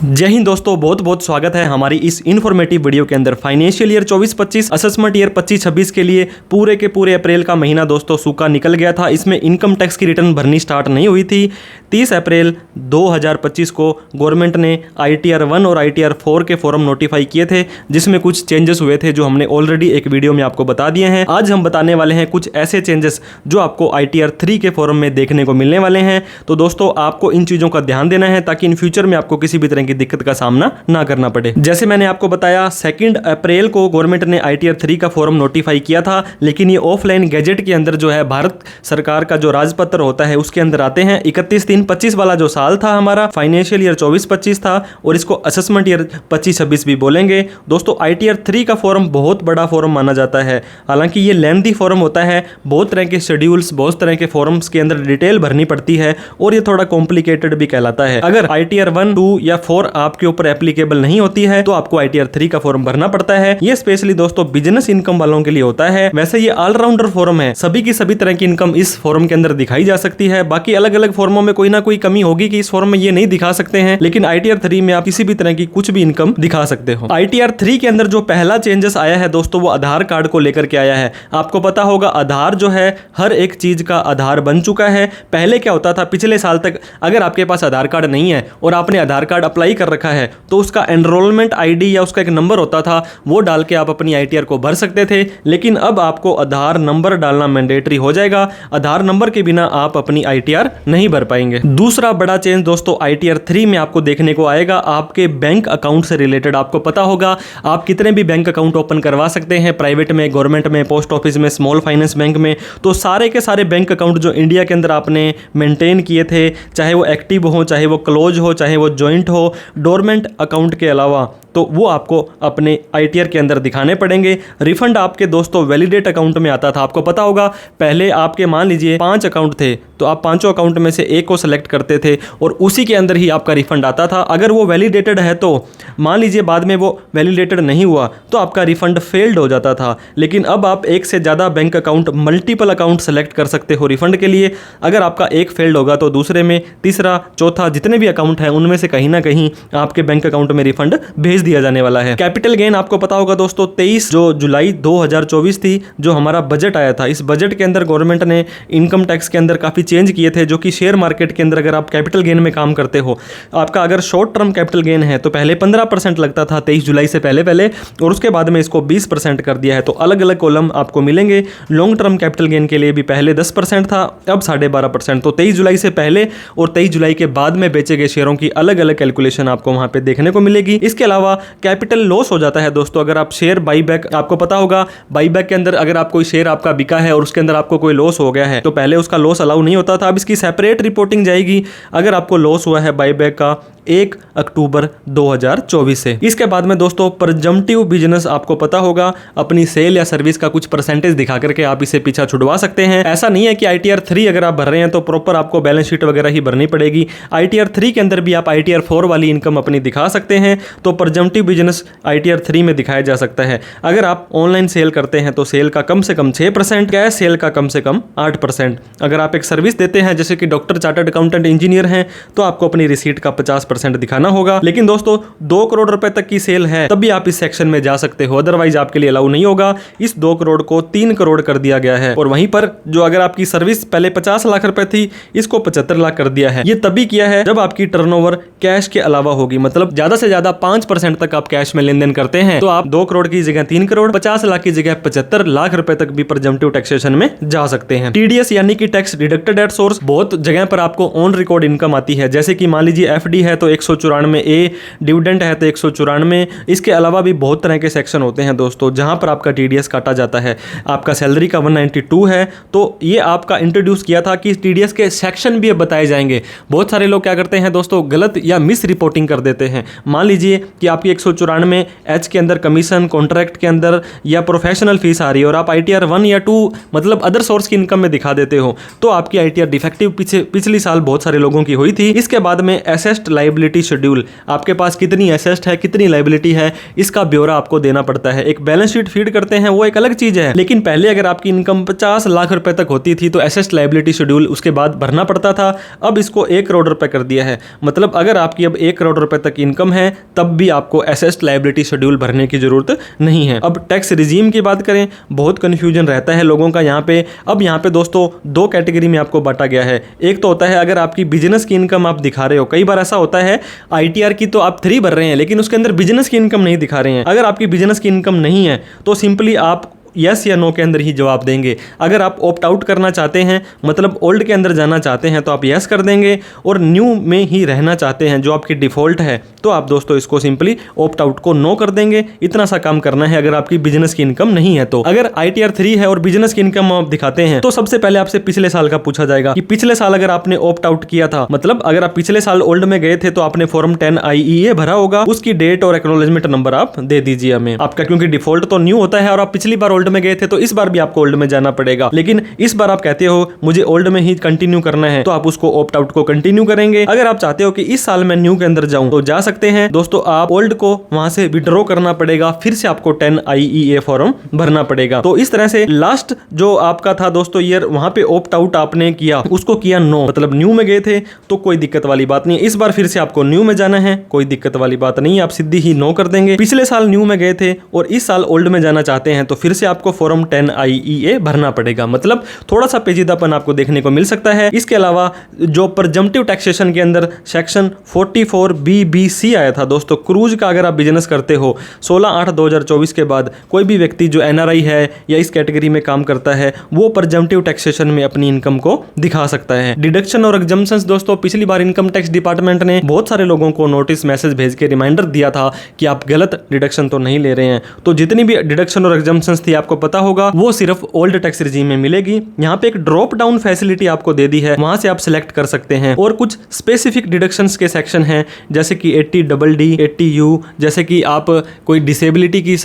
जय हिंद दोस्तों, बहुत बहुत स्वागत है हमारी इस इन्फॉर्मेटिव वीडियो के अंदर। फाइनेंशियल ईयर 24-25 असेसमेंट ईयर 25-26 के लिए पूरे के पूरे अप्रैल का महीना दोस्तों सूखा निकल गया था। इसमें इनकम टैक्स की रिटर्न भरनी स्टार्ट नहीं हुई थी। 30 अप्रैल 2025 को गवर्नमेंट ने ITR 1 और ITR 4 के फॉर्म नोटिफाई किए थे, जिसमें कुछ चेंजेस हुए थे जो हमने ऑलरेडी एक वीडियो में आपको बता दिए हैं। आज हम बताने वाले हैं कुछ ऐसे चेंजेस जो आपको ITR 3 के फॉर्म में देखने को मिलने वाले हैं। तो दोस्तों आपको इन चीज़ों का ध्यान देना है ताकि इन फ्यूचर में आपको किसी भी तरह की दिक्कत का सामना ना करना पड़े। जैसे मैंने आपको बताया 2 अप्रैल को गवर्नमेंट ने ITR 3 का फॉर्म नोटिफाई किया था, लेकिन ये ऑफलाइन गैजेट के अंदर जो है भारत सरकार का जो राजपत्र होता है उसके अंदर आते हैं। 31/3/25 वाला जो साल था हमारा फाइनेंशियल ईयर 24-25 था, और इसको असेसमेंट ईयर 25-26 भी बोलेंगे। दोस्तों ITR 3 का फॉर्म बहुत बड़ा फॉर्म माना जाता है। हालांकि ये लेंथी फॉर्म होता है, बहुत तरह के शेड्यूल्स, बहुत तरह के फॉर्म्स के अंदर डिटेल भरनी पड़ती है और ये थोड़ा कॉम्प्लिकेटेड भी कहलाता है। अगर ITR 1, 2 या 4 आपके ऊपर एप्लीकेबल नहीं होती है तो आपको ITR 3 का फॉर्म भरना पड़ता है। ये स्पेशली दोस्तों बिजनेस इनकम वालों के लिए होता है। वैसे ये ऑलराउंडर फॉर्म है, सभी की सभी तरह की इनकम इस फॉर्म के अंदर दिखाई जा सकती है। बाकी अलग अलग फॉर्मों में कोई ना कोई कमी होगी कि इस फॉर्म में ये नहीं दिखा सकते हैं, लेकिन ITR 3 में आप किसी भी तरह की कुछ भी इनकम दिखा सकते हो। ITR 3 के अंदर जो पहला चेंजेस आया है दोस्तों वो आधार कार्ड को लेकर के आया है। आपको पता होगा आधार जो है हर एक चीज का आधार बन चुका है। पहले क्या होता था, पिछले साल तक अगर आपके पास आधार कार्ड नहीं है और आपने आधार कार्ड अप्लाई कर रखा है तो उसका एनरोलमेंट ID या उसका एक नंबर होता था, वो डाल के आप अपनी ITR को भर सकते थे। लेकिन अब आपको आधार नंबर डालना मैंडेटरी हो जाएगा। आधार नंबर के बिना आप अपनी ITR नहीं भर पाएंगे। दूसरा बड़ा चेंज दोस्तों ITR 3 में आपको देखने को आएगा आपके बैंक अकाउंट से रिलेटेड। आपको पता होगा आप कितने भी बैंक अकाउंट ओपन करवा सकते हैं, प्राइवेट में, गवर्नमेंट में, पोस्ट ऑफिस में, स्मॉल फाइनेंस बैंक में। तो सारे के सारे बैंक अकाउंट जो इंडिया के अंदर आपने मेंटेन किए थे, चाहे वो एक्टिव हो, चाहे वो क्लोज हो, चाहे वो जॉइंट हो, डोरमेंट अकाउंट के अलावा, तो वो आपको अपने ITR के अंदर दिखाने पड़ेंगे। रिफंड आपके दोस्तों वैलिडेट अकाउंट में आता था। आपको पता होगा पहले आपके मान लीजिए 5 अकाउंट थे तो आप 5 अकाउंट में से एक को सेलेक्ट करते थे और उसी के अंदर ही आपका रिफंड आता था। अगर वो वैलिडेटेड है तो मान लीजिए बाद में वो वैलिडेटेड नहीं हुआ तो आपका रिफंड फेल्ड हो जाता था। लेकिन अब आप एक से ज़्यादा bank account, multiple account select कर सकते हो रिफंड के लिए। अगर आपका एक फेल्ड होगा तो दूसरे में, तीसरा, चौथा, जितने भी अकाउंट हैं उनमें से कहीं ना कहीं आपके बैंक अकाउंट में रिफंड भेज दिया जाने वाला है। कैपिटल गेन आपको पता होगा दोस्तों 23 जुलाई 2024 थी जो हमारा बजट आया था। इस बजट के अंदर गवर्नमेंट ने इनकम टैक्स के अंदर काफ़ी चेंज किए थे, जो कि शेयर मार्केट के अंदर अगर आप कैपिटल गेन में काम करते हो, आपका अगर शॉर्ट टर्म कैपिटल गेन है तो पहले 15% लगता था 23 जुलाई से पहले और उसके बाद में इसको 20% कर दिया है। तो अलग अलग कॉलम आपको मिलेंगे। लॉन्ग टर्म कैपिटल गेन के लिए भी पहले 10% था, अब 12.5%। तो 23 जुलाई से पहले और 23 जुलाई के बाद में बेचे गए शेयरों की अलग अलग कैलकुलेशन आपको वहां पे देखने को मिलेगी। इसके अलावा कैपिटल लॉस हो जाता है दोस्तों अगर आप शेयर बाईबैक, आपको पता होगा बाईबैक के अंदर अगर आप कोई शेयर आपका बिका है और उसके अंदर आपको कोई लॉस हो गया है तो पहले उसका लॉस अलाउ नहीं होता था। अब इसकी सेपरेट रिपोर्टिंग जाएगी अगर आपको लॉस हुआ है बाईबैक का 1 अक्टूबर 2024 से। इसके बाद में दोस्तों प्रजम्पटिव बिजनेस, आपको पता होगा अपनी सेल या सर्विस का कुछ परसेंटेज दिखा करके आप इसे पीछा छुड़वा सकते हैं। ऐसा नहीं है कि ITR 3 अगर आप भर रहे हैं तो प्रॉपर आपको बैलेंस शीट वगैरह ही भरनी पड़ेगी। ITR 3 के अंदर भी आप ITR 4 वाली इनकम अपनी दिखा सकते हैं। तो प्रजम्पटिव बिजनेस ITR 3 में दिखाया जा सकता है। अगर आप ऑनलाइन सेल करते हैं तो सेल का कम से कम 6%, कैश सेल का कम से कम 8%। अगर आप एक सर्विस देते हैं जैसे कि डॉक्टर, चार्टर्ड अकाउंटेंट, इंजीनियर हैं तो आपको अपनी रिसीट का 50% दिखाना होगा। लेकिन दोस्तों 2 करोड़ रुपए तक की सेल है तब भी आप इस सेक्शन में जा सकते हो, अदरवाइज आपके लिए अलाउ नहीं होगा। इस 2 करोड़ को 3 करोड़ कर दिया गया है। और वहीं पर जो अगर आपकी सर्विस पहले 50 लाख रुपए थी, इसको 75 लाख कर दिया है। ये तभी किया है जब आपकी टर्नओवर कैश के अलावा होगी, मतलब ज्यादा से ज्यादा 5% तक आप कैश में लेन देन करते हैं तो आप 2 करोड़ की जगह 3 करोड़, 50 लाख की जगह 75 लाख रुपए तक भी प्रजम्पटिव टैक्सेशन में जा सकते हैं। TDS यानी कि टैक्स डिडक्टेड एट सोर्स, बहुत जगह पर आपको ऑन रिकॉर्ड इनकम आती है। जैसे कि मान लीजिए FD है तो 194A, डिविडेंड है तो 194। इसके अलावा भी बहुत तरह के सेक्शन होते हैं दोस्तों जहां पर आपका TDS काटा जाता है। आपका सैलरी का 192 है तो ये आपका इंट्रोड्यूस किया था कि TDS के सेक्शन भी अब बताए जाएंगे। बहुत सारे लोग क्या करते हैं दोस्तों, गलत या मिस रिपोर्टिंग कर देते हैं। मान लीजिए कि आपकी 194H के अंदर कमीशन, कॉन्ट्रैक्ट के अंदर या प्रोफेशनल फीस आ रही है और आप ITR 1 या 2 मतलब अदर सोर्स की इनकम में दिखा देते हो तो आपकी ITR डिफेक्टिव पिछली साल बहुत सारे लोगों की हुई थी। इसके बाद में असेस्ड लायबिलिटी शेड्यूल, आपके पास कितनी एसेट है कितनी लायबिलिटी है इसका ब्यौरा आपको देना पड़ता है। एक बैलेंस शीट फीड करते हैं वो एक अलग चीज है, लेकिन पहले अगर आपकी इनकम 50 लाख रुपए तक होती थी तो एसेट लायबिलिटी शेड्यूल उसके बाद भरना पड़ता था। अब इसको 1 करोड़ रुपए कर दिया है, मतलब अगर आपकी अब 1 करोड़ रुपए तक इनकम है तब भी आपको एसेट लायबिलिटी शेड्यूल भरने की जरूरत नहीं है। अब टैक्स रिजीम की बात करें, बहुत कंफ्यूजन रहता है लोगों का यहाँ पे। अब यहाँ पे दोस्तों 2 कैटेगरी में आपको बांटा गया है। एक तो होता है अगर आपकी बिजनेस की इनकम आप दिखा रहे हो, कई बार ऐसा होता है आईटीआर की तो आप 3 भर रहे हैं लेकिन उसके अंदर बिजनेस की इनकम नहीं दिखा रहे हैं। अगर आपकी बिजनेस की इनकम नहीं है तो सिंपली आप यस या नो के अंदर ही जवाब देंगे। अगर आप ऑप्ट आउट करना चाहते हैं, मतलब ओल्ड के अंदर जाना चाहते हैं, तो आप यस कर देंगे, और न्यू में ही रहना चाहते हैं जो आपकी डिफ़ॉल्ट है तो आप दोस्तों इसको सिंपली ऑप्ट आउट को नो कर देंगे। इतना सा काम करना है अगर आपकी बिजनेस की इनकम नहीं है तो। अगर ITR 3 है और बिजनेस की इनकम आप दिखाते हैं तो सबसे पहले आपसे पिछले साल का पूछा जाएगा कि पिछले साल अगर आपने ऑप्ट आउट किया था, मतलब अगर आप पिछले साल ओल्ड में गए थे तो आपने फॉर्म 10 IEA भरा होगा, उसकी डेट और एक्नॉलेजमेंट नंबर आप दे दीजिए हमें आपका, क्योंकि डिफॉल्ट तो न्यू होता है और आप पिछली बार ओल्ड में गए थे तो इस बार भी आपको ओल्ड में जाना पड़ेगा। लेकिन इस बार आप कहते हो मुझे ओल्ड में ही कंटिन्यू करना है तो आप उसको ऑप्ट आउट को कंटिन्यू करेंगे। अगर आप चाहते हो कि इस साल मैं न्यू के अंदर जाऊं तो जा सकते हैं दोस्तों, आप ओल्ड को वहां से विड्रॉ करना पड़ेगा, फिर से आपको 10 IEA फॉर्म भरना पड़ेगा। तो इस तरह से लास्ट जो आपका था दोस्तों ईयर, वहां पे ऑप्ट आउट आपने किया, उसको किया नो, मतलब न्यू में गए थे तो कोई दिक्कत वाली बात नहीं है। इस बार फिर से आपको न्यू में जाना है, कोई दिक्कत वाली बात नहीं है, आप सीधी ही नो कर देंगे। पिछले साल न्यू में गए थे और इस साल ओल्ड में जाना चाहते हैं तो फिर से आपको फॉर्म 10 IEA भरना पड़ेगा, मतलब थोड़ा सा पेचीदापन आपको देखने को मिल सकता है। इसके अलावा जो प्रजम्पटिव टैक्सेशन के अंदर सेक्शन 44BBC आया था दोस्तों, क्रूज का अगर आप बिजनेस करते हो 16/8/2024 के बाद, कोई भी व्यक्ति जो NRI है या इस कैटेगरी में काम करता है वो प्रजम्पटिव टैक्सेशन में अपनी इनकम को दिखा सकता है। डिडक्शन और एग्जम्पशंस दोस्तों, पिछली बार इनकम टैक्स डिपार्टमेंट ने बहुत सारे लोगों को नोटिस मैसेज भेज के रिमाइंडर दिया था कि आप गलत डिडक्शन तो नहीं ले रहे हैं। तो जितनी भी डिडक्शन और एग्जम्पशंस थी आपको पता होगा वो सिर्फ ओल्ड टैक्स रिजीम में मिलेगी। यहाँ पे एक ड्रॉप डाउन फैसिलिटी आपको दे दी है, वहां से आप सिलेक्ट कर सकते हैं। और कुछ स्पेसिफिक डिडक्शंस के सेक्शन हैं जैसे कि 80DD 80U, जैसे कि आप कोई डिसेबिलिटी की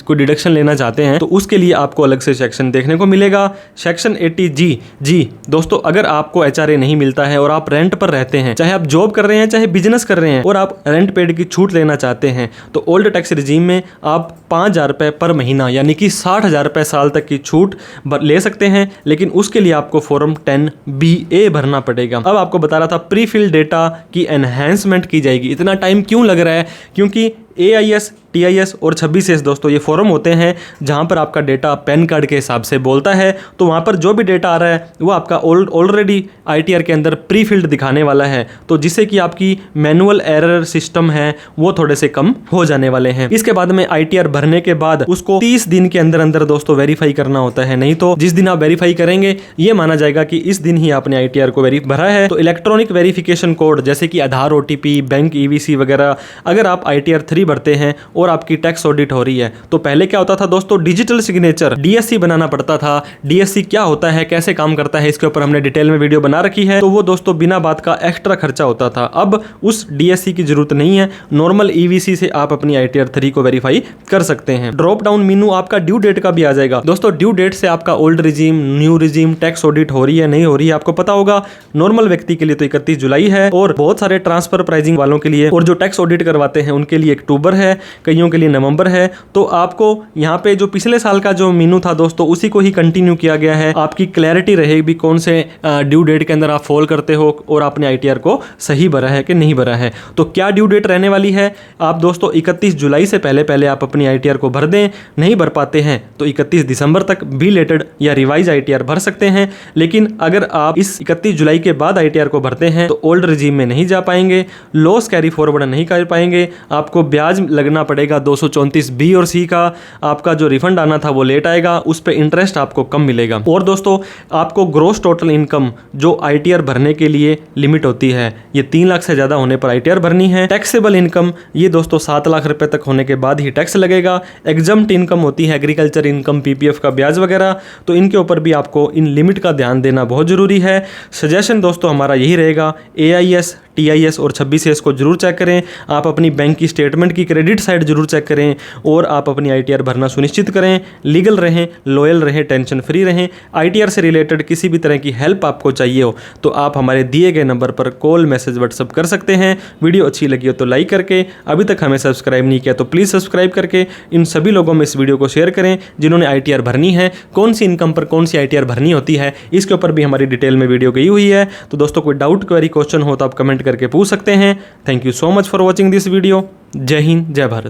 कोई डिडक्शन लेना चाहते हैं तो उसके लिए आपको अलग से सेक्शन देखने को मिलेगा। सेक्शन 80G जी दोस्तों, अगर आपको HRA नहीं मिलता है और आप रेंट पर रहते हैं, चाहे आप जॉब कर रहे हैं चाहे बिजनेस कर रहे हैं, और आप रेंट पेड की छूट लेना चाहते हैं तो ओल्ड टैक्स रिजीम में आप 5,000 रुपए पर महीना यानी कि 60,000 रुपए साल तक की छूट ले सकते हैं, लेकिन उसके लिए आपको फॉर्म 10BA भरना पड़ेगा। अब आपको बता रहा था प्री फिल डेटा की एनहेंसमेंट की जाएगी। इतना टाइम क्यों लग रहा है? क्योंकि AIS, TIS और 26S दोस्तों ये फॉर्म होते हैं जहां पर आपका डेटा पैन कार्ड के हिसाब से बोलता है, तो वहां पर जो भी डेटा आ रहा है वो आपका ऑलरेडी ITR के अंदर प्री फिल्ड दिखाने वाला है, तो जिससे कि आपकी मैनुअल एरर सिस्टम है वो थोड़े से कम हो जाने वाले हैं। इसके बाद में ITR भरने के बाद उसको 30 दिन के अंदर अंदर दोस्तों वेरीफाई करना होता है, नहीं तो जिस दिन आप वेरीफाई करेंगे ये माना जाएगा कि इस दिन ही आपने ITR को भरा है। तो इलेक्ट्रॉनिक वेरिफिकेशन कोड जैसे कि आधार, OTP, बैंक EVC वगैरह, अगर आप ITR 3 भरते हैं और आपकी टैक्स ऑडिट हो रही है तो पहले क्या होता था दोस्तों, डिजिटल सिग्नेचर DSC बनाना पड़ता था। DSC क्या होता है, कैसे काम करता है, इसके ऊपर हमने डिटेल में वीडियो बना रखी है, तो वो दोस्तों बिना बात का एक्स्ट्रा खर्चा होता था। अब उस DSC की जरूरत नहीं है, नॉर्मल EVC से आप अपनी ITR 3 को वेरीफाई कर सकते हैं। ड्रॉप डाउन मेनू आपका ड्यू डेट का भी आ जाएगा दोस्तों। ड्यू डेट से आपका old regime, new regime, tax audit हो रही है नहीं हो रही है आपको पता होगा। नॉर्मल व्यक्ति के लिए तो 31 जुलाई है, और बहुत सारे ट्रांसफर प्राइसिंग वालों के लिए और जो टैक्स ऑडिट करवाते हैं उनके लिए अक्टूबर है, कईयों के लिए नवंबर है। तो आपको यहाँ पे जो पिछले साल का जो मेनू था दोस्तों उसी को ही कंटिन्यू किया गया है। आपकी क्लैरिटी रहेगी कौन से ड्यू डेट के अंदर आप फॉल करते हो और आपने ITR को सही भरा है कि नहीं भरा है। तो क्या ड्यू डेट रहने वाली है, आप दोस्तों 31 जुलाई से पहले पहले आप अपनी ITR को भर दें। नहीं भर पाते हैं तो 31 दिसंबर तक बिलेटेड या रिवाइज ITR भर सकते हैं। लेकिन अगर आप इस 31 जुलाई के बाद ITR को भरते हैं तो ओल्ड रिजीम में नहीं जा पाएंगे, लॉस कैरी फॉरवर्ड नहीं कर पाएंगे, आपको ब्याज लगना पड़ेगा 234B और C का। आपका जो रिफंड आना था वो लेट आएगा, उस पे इंटरेस्ट आपको कम मिलेगा। और दोस्तों आपको ग्रॉस टोटल इनकम जो ITR भरने के लिए लिमिट होती है, ये 3 लाख से ज्यादा होने पर ITR भरनी है। टैक्सेबल इनकम ये दोस्तों 7 लाख रुपए तक होने के बाद ही टैक्स लगेगा। एग्जम्प्ट इनकम होती है एग्रीकल्चर इनकम, PPF का ब्याज वगैरह, तो इनके ऊपर भी आपको इन लिमिट का ध्यान देना बहुत जरूरी है। सजेशन दोस्तों हमारा यही रहेगा, AIS, TIS और 26S को जरूर चेक करें। आप अपनी बैंक की स्टेटमेंट की क्रेडिट साइड जरूर चेक करें और आप अपनी ITR भरना सुनिश्चित करें। लीगल रहें, लॉयल रहें, टेंशन फ्री रहें। ITR से रिलेटेड किसी भी तरह की हेल्प आपको चाहिए हो तो आप हमारे दिए गए नंबर पर कॉल, मैसेज, व्हाट्सअप कर सकते हैं। वीडियो अच्छी लगी हो तो लाइक करके, अभी तक हमें सब्सक्राइब नहीं किया तो प्लीज़ सब्सक्राइब करके इन सभी लोगों में इस वीडियो को शेयर करें जिन्होंने ITR भरनी है। कौन सी इनकम पर कौन सी ITR भरनी होती है इसके ऊपर भी हमारी डिटेल में वीडियो गई हुई है। तो दोस्तों कोई डाउट, क्वेरी, क्वेश्चन हो तो आप कमेंट करके पूछ सकते हैं। Thank you so much for watching this video. जय हिंद, जय भारत।